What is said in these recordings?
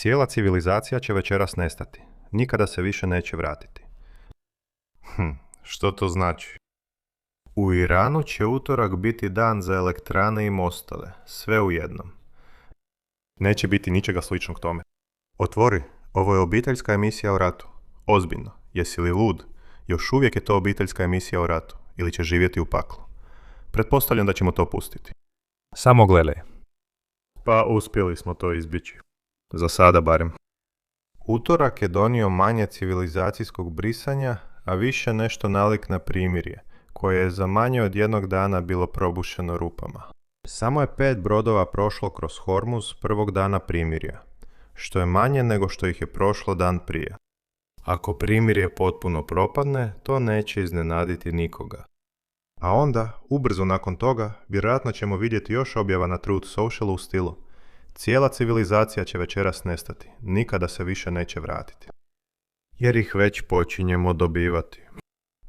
Cijela civilizacija će večeras nestati. Nikada se više neće vratiti. Što to znači? U Iranu će utorak biti dan za elektrane i mostove, sve u jednom. Neće biti ničega sličnog tome. Otvori, ovo je obiteljska emisija o ratu. Ozbiljno, jesi li lud? Još uvijek je to obiteljska emisija o ratu, ili će živjeti u paklu. Pretpostavljam da ćemo to pustiti. Samo gledaj. Pa uspjeli smo to izbjeći. Za sada barem. Utorak je donio manje civilizacijskog brisanja, a više nešto nalik na primirje, koje je za manje od jednog dana bilo probušeno rupama. Samo je 5 brodova prošlo kroz Hormuz prvog dana primirja, što je manje nego što ih je prošlo dan prije. Ako primirje potpuno propadne, to neće iznenaditi nikoga. A onda, ubrzo nakon toga, vjerojatno ćemo vidjeti još objava na Truth Socialu u stilu: cijela civilizacija će večeras nestati, nikada se više neće vratiti. Jer ih već počinjemo dobivati.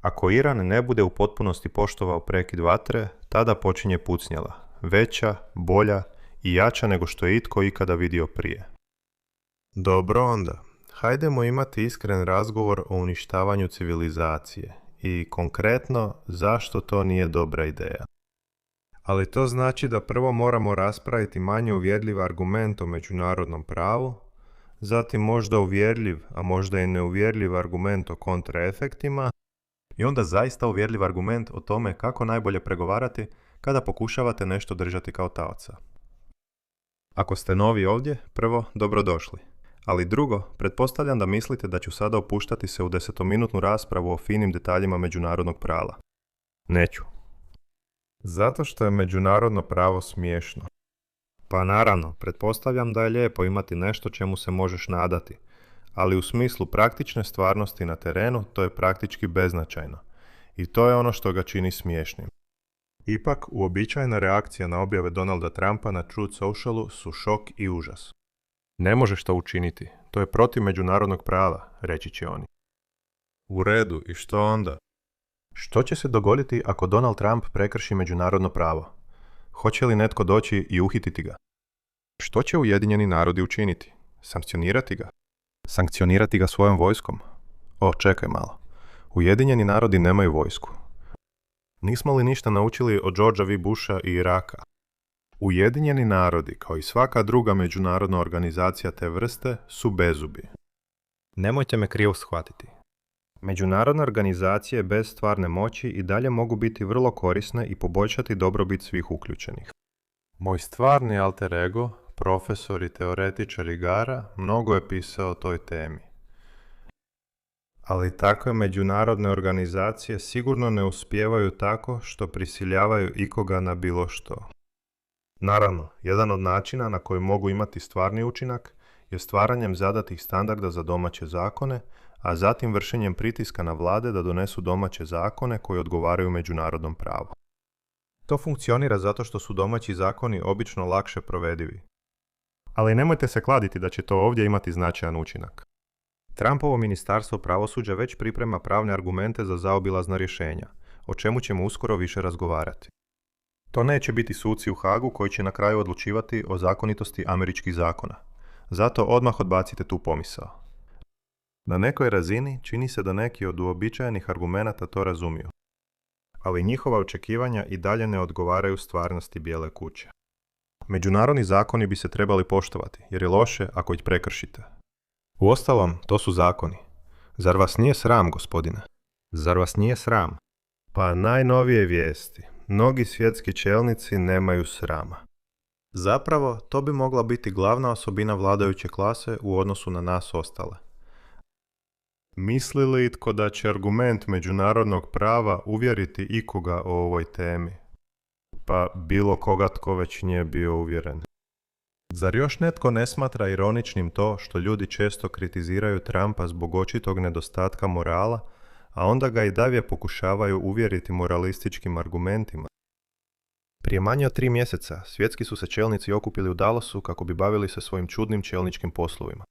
Ako Iran ne bude u potpunosti poštovao prekid vatre, tada počinje pucnjala, veća, bolja i jača nego što je itko ikada vidio prije. Dobro onda, hajdemo imati iskren razgovor o uništavanju civilizacije i konkretno zašto to nije dobra ideja. Ali to znači da prvo moramo raspraviti manje uvjerljiv argument o međunarodnom pravu, zatim možda uvjerljiv, a možda i neuvjerljiv argument o kontraefektima, i onda zaista uvjerljiv argument o tome kako najbolje pregovarati kada pokušavate nešto držati kao taoca. Ako ste novi ovdje, prvo, dobrodošli. Ali drugo, pretpostavljam da mislite da ću sada opuštati se u 10-minutnu raspravu o finim detaljima međunarodnog prava. Neću. Zato što je međunarodno pravo smiješno. Pa naravno, pretpostavljam da je lijepo imati nešto čemu se možeš nadati, ali u smislu praktične stvarnosti na terenu to je praktički beznačajno. I to je ono što ga čini smiješnim. Ipak, uobičajena reakcija na objave Donalda Trumpa na Truth Socialu su šok i užas. Ne možeš to učiniti, to je protiv međunarodnog prava, reći će oni. U redu, i što onda? Što će se dogoditi ako Donald Trump prekrši međunarodno pravo? Hoće li netko doći i uhititi ga? Što će Ujedinjeni narodi učiniti? Sankcionirati ga? Sankcionirati ga svojom vojskom? Čekaj malo. Ujedinjeni narodi nemaju vojsku. Nismo li ništa naučili od Georgea V. Busha i Iraka? Ujedinjeni narodi, kao i svaka druga međunarodna organizacija te vrste, su bezubi. Nemojte me krivo shvatiti. Međunarodne organizacije bez stvarne moći i dalje mogu biti vrlo korisne i poboljšati dobrobit svih uključenih. Moj stvarni alter ego, profesor i teoretičar igara, mnogo je pisao o toj temi. Ali takve međunarodne organizacije sigurno ne uspijevaju tako što prisiljavaju ikoga na bilo što. Naravno, jedan od načina na koji mogu imati stvarni učinak je stvaranjem zadatih standarda za domaće zakone, a zatim vršenjem pritiska na vlade da donesu domaće zakone koji odgovaraju međunarodnom pravu. To funkcionira zato što su domaći zakoni obično lakše provedivi. Ali nemojte se kladiti da će to ovdje imati značajan učinak. Trumpovo ministarstvo pravosuđa već priprema pravne argumente za zaobilazna rješenja, o čemu ćemo uskoro više razgovarati. To neće biti suci u Hagu koji će na kraju odlučivati o zakonitosti američkih zakona. Zato odmah odbacite tu pomisao. Na nekoj razini čini se da neki od uobičajenih argumenata to razumiju. Ali njihova očekivanja i dalje ne odgovaraju stvarnosti Bijele kuće. Međunarodni zakoni bi se trebali poštovati, jer je loše ako ih prekršite. Uostalom, to su zakoni. Zar vas nije sram, gospodine? Zar vas nije sram? Pa najnovije vijesti. Mnogi svjetski čelnici nemaju srama. Zapravo, to bi mogla biti glavna osobina vladajuće klase u odnosu na nas ostale. Misli li itko da će argument međunarodnog prava uvjeriti ikoga o ovoj temi? Pa bilo koga tko već nije bio uvjeren. Zar još netko ne smatra ironičnim to što ljudi često kritiziraju Trumpa zbog očitog nedostatka morala, a onda ga i dalje pokušavaju uvjeriti moralističkim argumentima? Prije manje od 3 mjeseca svjetski su se čelnici okupili u Dallasu kako bi bavili se svojim čudnim čelničkim poslovima.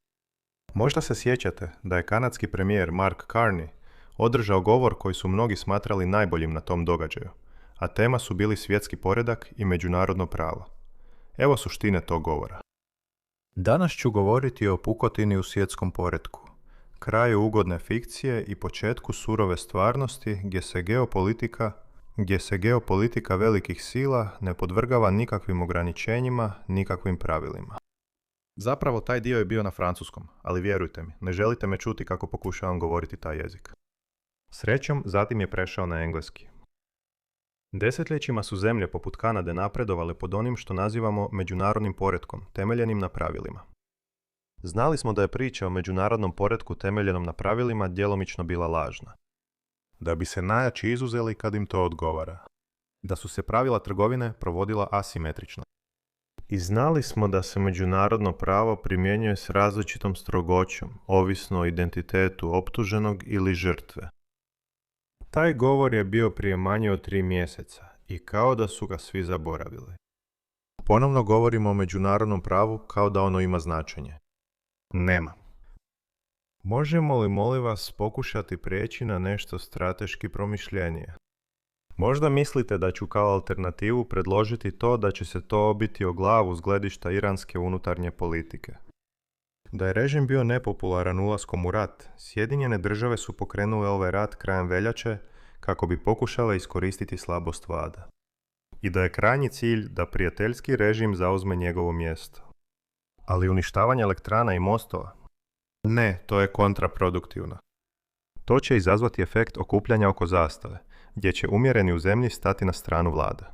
Možda se sjećate da je kanadski premijer Mark Carney održao govor koji su mnogi smatrali najboljim na tom događaju, a tema su bili svjetski poredak i međunarodno pravo. Evo suštine tog govora. Danas ću govoriti o pukotini u svjetskom poretku, kraju ugodne fikcije i početku surove stvarnosti gdje se geopolitika velikih sila ne podvrgava nikakvim ograničenjima, nikakvim pravilima. Zapravo taj dio je bio na francuskom, ali vjerujte mi, ne želite me čuti kako pokušavam govoriti taj jezik. Srećom, zatim je prešao na engleski. Desetljećima su zemlje poput Kanade napredovale pod onim što nazivamo međunarodnim poretkom, temeljenim na pravilima. Znali smo da je priča o međunarodnom poretku temeljenom na pravilima djelomično bila lažna. Da bi se najjači izuzeli kad im to odgovara. Da su se pravila trgovine provodila asimetrično. I znali smo da se međunarodno pravo primjenjuje s različitom strogoćom, ovisno o identitetu optuženog ili žrtve. Taj govor je bio prije manje od 3 mjeseca i kao da su ga svi zaboravili. Ponovno govorimo o međunarodnom pravu kao da ono ima značenje. Nema. Možemo li, molim vas, pokušati prijeći na nešto strateški promišljenije? Možda mislite da ću kao alternativu predložiti to da će se to obiti o glavu s gledišta iranske unutarnje politike. Da je režim bio nepopularan ulaskom u rat, Sjedinjene države su pokrenule ovaj rat krajem veljače kako bi pokušale iskoristiti slabost vlada. I da je krajnji cilj da prijateljski režim zauzme njegovo mjesto. Ali uništavanje elektrana i mostova? Ne, to je kontraproduktivno. To će izazvati efekt okupljanja oko zastave, gdje će umjereni u zemlji stati na stranu vlada.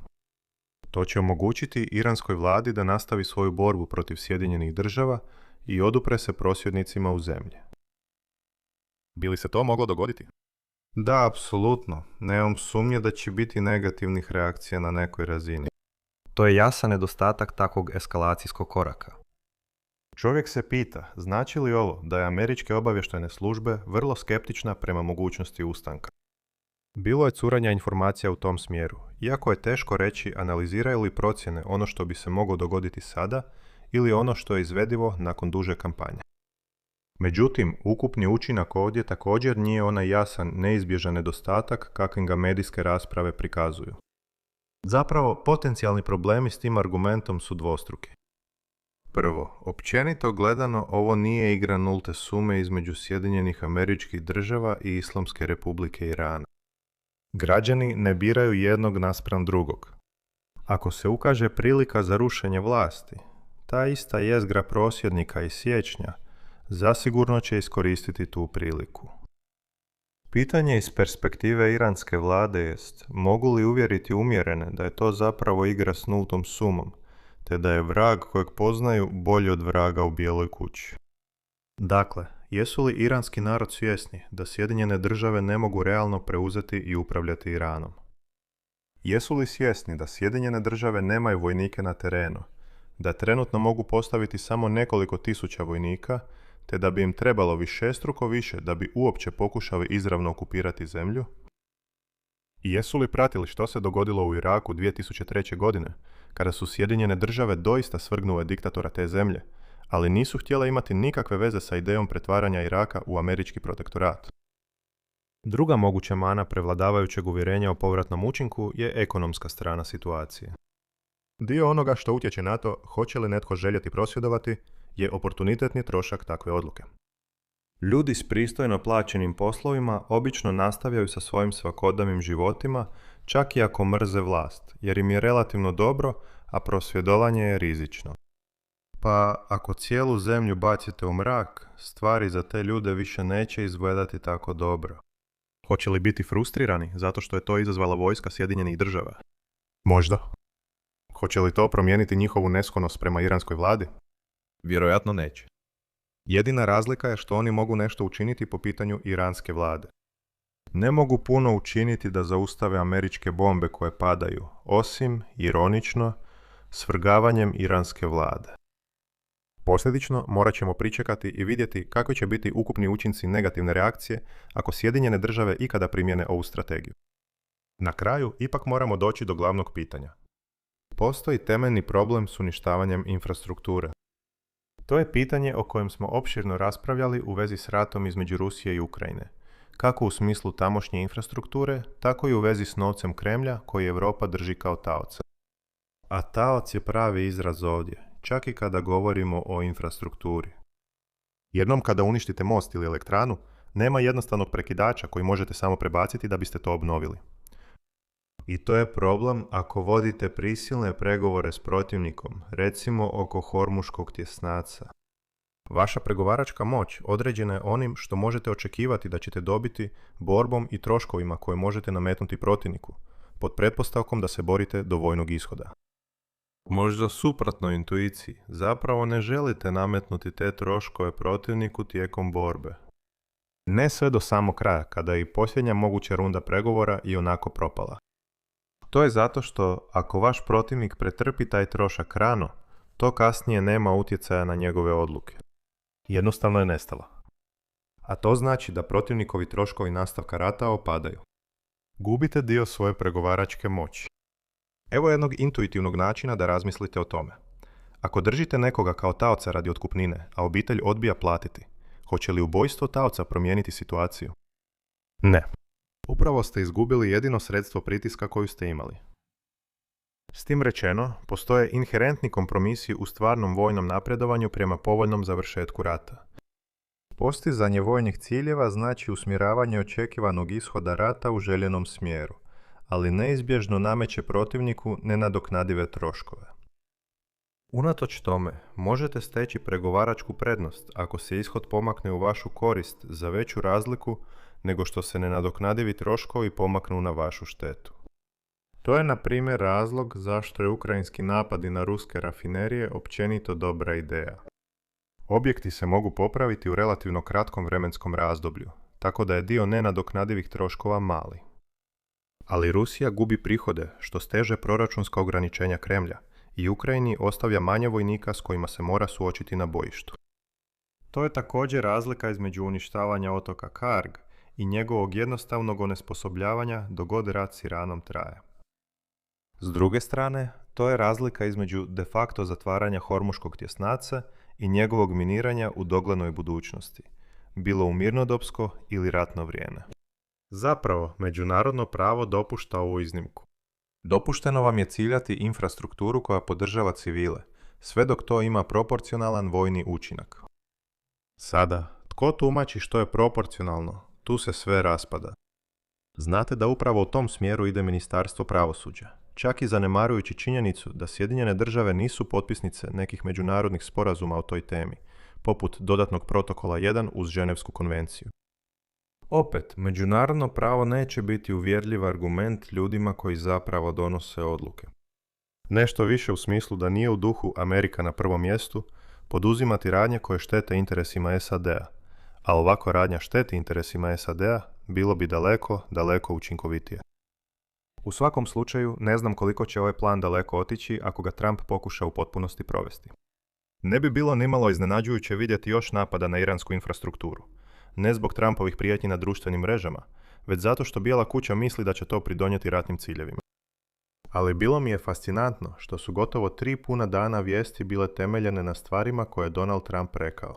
To će omogućiti iranskoj vladi da nastavi svoju borbu protiv Sjedinjenih država i odupre se prosvjednicima u zemlji. Bi li se to moglo dogoditi? Da, apsolutno. Nemam sumnje da će biti negativnih reakcija na nekoj razini. To je jasan nedostatak takvog eskalacijskog koraka. Čovjek se pita, znači li ovo da je američke obavještajne službe vrlo skeptična prema mogućnosti ustanka? Bilo je curanja informacija u tom smjeru, iako je teško reći analiziraju li procjene ono što bi se moglo dogoditi sada ili ono što je izvedivo nakon duže kampanje. Međutim, ukupni učinak ovdje također nije onaj jasan, neizbježan nedostatak kakvim ga medijske rasprave prikazuju. Zapravo, potencijalni problemi s tim argumentom su dvostruki. Prvo, općenito gledano, ovo nije igra nulte sume između Sjedinjenih Američkih Država i Islamske Republike Irana. Građani ne biraju jednog naspram drugog. Ako se ukaže prilika za rušenje vlasti, ta ista jezgra prosvjednika iz siječnja zasigurno će iskoristiti tu priliku. Pitanje iz perspektive iranske vlade jest, mogu li uvjeriti umjerene da je to zapravo igra s nultom sumom, te da je vrag kojeg poznaju bolji od vraga u Bijeloj kući. Dakle, jesu li iranski narod svjesni da Sjedinjene države ne mogu realno preuzeti i upravljati Iranom? Jesu li svjesni da Sjedinjene države nemaju vojnike na terenu, da trenutno mogu postaviti samo nekoliko tisuća vojnika, te da bi im trebalo višestruko više da bi uopće pokušali izravno okupirati zemlju? I jesu li pratili što se dogodilo u Iraku 2003. godine, kada su Sjedinjene države doista svrgnule diktatora te zemlje, ali nisu htjele imati nikakve veze sa idejom pretvaranja Iraka u američki protektorat? Druga moguća mana prevladavajućeg uvjerenja o povratnom učinku je ekonomska strana situacije. Dio onoga što utječe na to hoće li netko željeti prosvjedovati je oportunitetni trošak takve odluke. Ljudi s pristojno plaćenim poslovima obično nastavljaju sa svojim svakodnevnim životima, čak i ako mrze vlast, jer im je relativno dobro, a prosvjedovanje je rizično. Pa ako cijelu zemlju bacite u mrak, stvari za te ljude više neće izgledati tako dobro. Hoće li biti frustrirani zato što je to izazvala vojska Sjedinjenih država? Možda. Hoće li to promijeniti njihovu nesklonost prema iranskoj vladi? Vjerojatno neće. Jedina razlika je što oni mogu nešto učiniti po pitanju iranske vlade. Ne mogu puno učiniti da zaustave američke bombe koje padaju, osim, ironično, svrgavanjem iranske vlade. Posljedično, morat ćemo pričekati i vidjeti kakvi će biti ukupni učinci negativne reakcije ako Sjedinjene države ikada primjene ovu strategiju. Na kraju, ipak moramo doći do glavnog pitanja. Postoji temeljni problem s uništavanjem infrastrukture. To je pitanje o kojem smo opširno raspravljali u vezi s ratom između Rusije i Ukrajine, kako u smislu tamošnje infrastrukture, tako i u vezi s novcem Kremlja koji Europa drži kao taoca. A taoc je pravi izraz ovdje. čak i kada govorimo o infrastrukturi. Jednom kada uništite most ili elektranu, nema jednostavnog prekidača koji možete samo prebaciti da biste to obnovili. I to je problem ako vodite prisilne pregovore s protivnikom, recimo oko Hormuškog tjesnaca. Vaša pregovaračka moć određena je onim što možete očekivati da ćete dobiti borbom i troškovima koje možete nametnuti protivniku, pod pretpostavkom da se borite do vojnog ishoda. Možda suprotno intuiciji, zapravo ne želite nametnuti te troškove protivniku tijekom borbe. Ne sve do samog kraja, kada je i posljednja moguća runda pregovora i onako propala. To je zato što ako vaš protivnik pretrpi taj trošak rano, to kasnije nema utjecaja na njegove odluke. Jednostavno je nestala. A to znači da protivnikovi troškovi nastavka rata opadaju. Gubite dio svoje pregovaračke moći. Evo jednog intuitivnog načina da razmislite o tome. Ako držite nekoga kao taoca radi otkupnine, a obitelj odbija platiti, hoće li ubojstvo taoca promijeniti situaciju? Ne. Upravo ste izgubili jedino sredstvo pritiska koju ste imali. S tim rečeno, postoje inherentni kompromisi u stvarnom vojnom napredovanju prema povoljnom završetku rata. Postizanje vojnih ciljeva znači usmjeravanje očekivanog ishoda rata u željenom smjeru, ali neizbježno nameće protivniku nenadoknadive troškove. Unatoč tome, možete steći pregovaračku prednost ako se ishod pomakne u vašu korist za veću razliku nego što se nenadoknadivi troškovi pomaknu na vašu štetu. To je, na primjer, razlog zašto je ukrajinski napadi na ruske rafinerije općenito dobra ideja. Objekti se mogu popraviti u relativno kratkom vremenskom razdoblju, tako da je dio nenadoknadivih troškova mali. Ali Rusija gubi prihode što steže proračunska ograničenja Kremlja i Ukrajini ostavlja manje vojnika s kojima se mora suočiti na bojištu. To je također razlika između uništavanja otoka Karg i njegovog jednostavnog onesposobljavanja dok god rat s Iranom traje. S druge strane, to je razlika između de facto zatvaranja Hormuškog tjesnaca i njegovog miniranja u doglednoj budućnosti, bilo u mirnodopsko ili ratno vrijeme. Zapravo, međunarodno pravo dopušta ovu iznimku. Dopušteno vam je ciljati infrastrukturu koja podržava civile, sve dok to ima proporcionalan vojni učinak. Sada, tko tumači što je proporcionalno, tu se sve raspada. Znate da upravo u tom smjeru ide Ministarstvo pravosuđa, čak i zanemarujući činjenicu da Sjedinjene države nisu potpisnice nekih međunarodnih sporazuma o toj temi, poput dodatnog protokola 1 uz Ženevsku konvenciju. Opet, međunarodno pravo neće biti uvjerljiv argument ljudima koji zapravo donose odluke. Nešto više u smislu da nije u duhu Amerika na prvom mjestu poduzimati radnje koje štete interesima SAD-a, a ovako radnja šteti interesima SAD-a bilo bi daleko, daleko učinkovitije. U svakom slučaju, ne znam koliko će ovaj plan daleko otići ako ga Trump pokuša u potpunosti provesti. Ne bi bilo nimalo iznenađujuće vidjeti još napada na iransku infrastrukturu. Ne zbog Trumpovih prijetnji na društvenim mrežama, već zato što Bijela kuća misli da će to pridonijeti ratnim ciljevima. Ali bilo mi je fascinantno što su gotovo 3 puna dana vijesti bile temeljene na stvarima koje je Donald Trump rekao.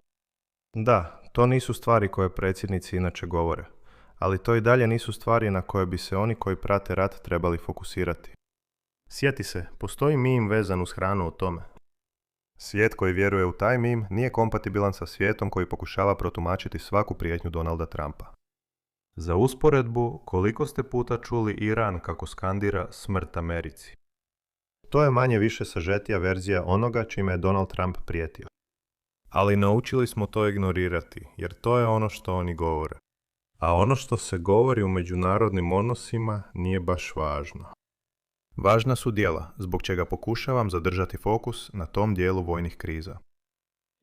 Da, to nisu stvari koje predsjednici inače govore, ali to i dalje nisu stvari na koje bi se oni koji prate rat trebali fokusirati. Sjeti se, postoji meme vezan uz hranu o tome. Svijet koji vjeruje u taj meme nije kompatibilan sa svijetom koji pokušava protumačiti svaku prijetnju Donalda Trumpa. Za usporedbu, koliko ste puta čuli Iran kako skandira smrt Americi? To je manje više sažetija verzija onoga čime je Donald Trump prijetio. Ali naučili smo to ignorirati, jer to je ono što oni govore. A ono što se govori u međunarodnim odnosima nije baš važno. Važna su djela, zbog čega pokušavam zadržati fokus na tom dijelu vojnih kriza.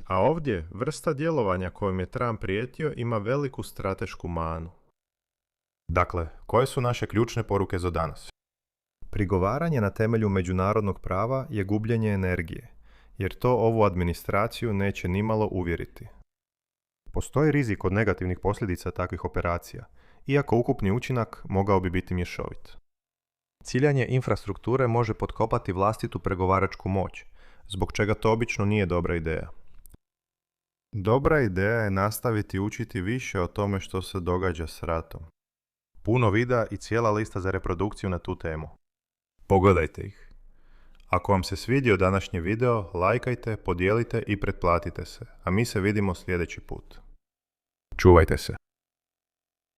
A ovdje, vrsta djelovanja kojom je Trump prijetio ima veliku stratešku manu. Dakle, koje su naše ključne poruke za danas? Prigovaranje na temelju međunarodnog prava je gubljenje energije, jer to ovu administraciju neće nimalo uvjeriti. Postoji rizik od negativnih posljedica takvih operacija, iako ukupni učinak mogao bi biti mješovit. Ciljanje infrastrukture može potkopati vlastitu pregovaračku moć, zbog čega to obično nije dobra ideja. Dobra ideja je nastaviti učiti više o tome što se događa s ratom. Puno videa i cijela lista za reprodukciju na tu temu. Pogledajte ih. Ako vam se svidio današnji video, lajkajte, podijelite i pretplatite se, a mi se vidimo sljedeći put. Čuvajte se.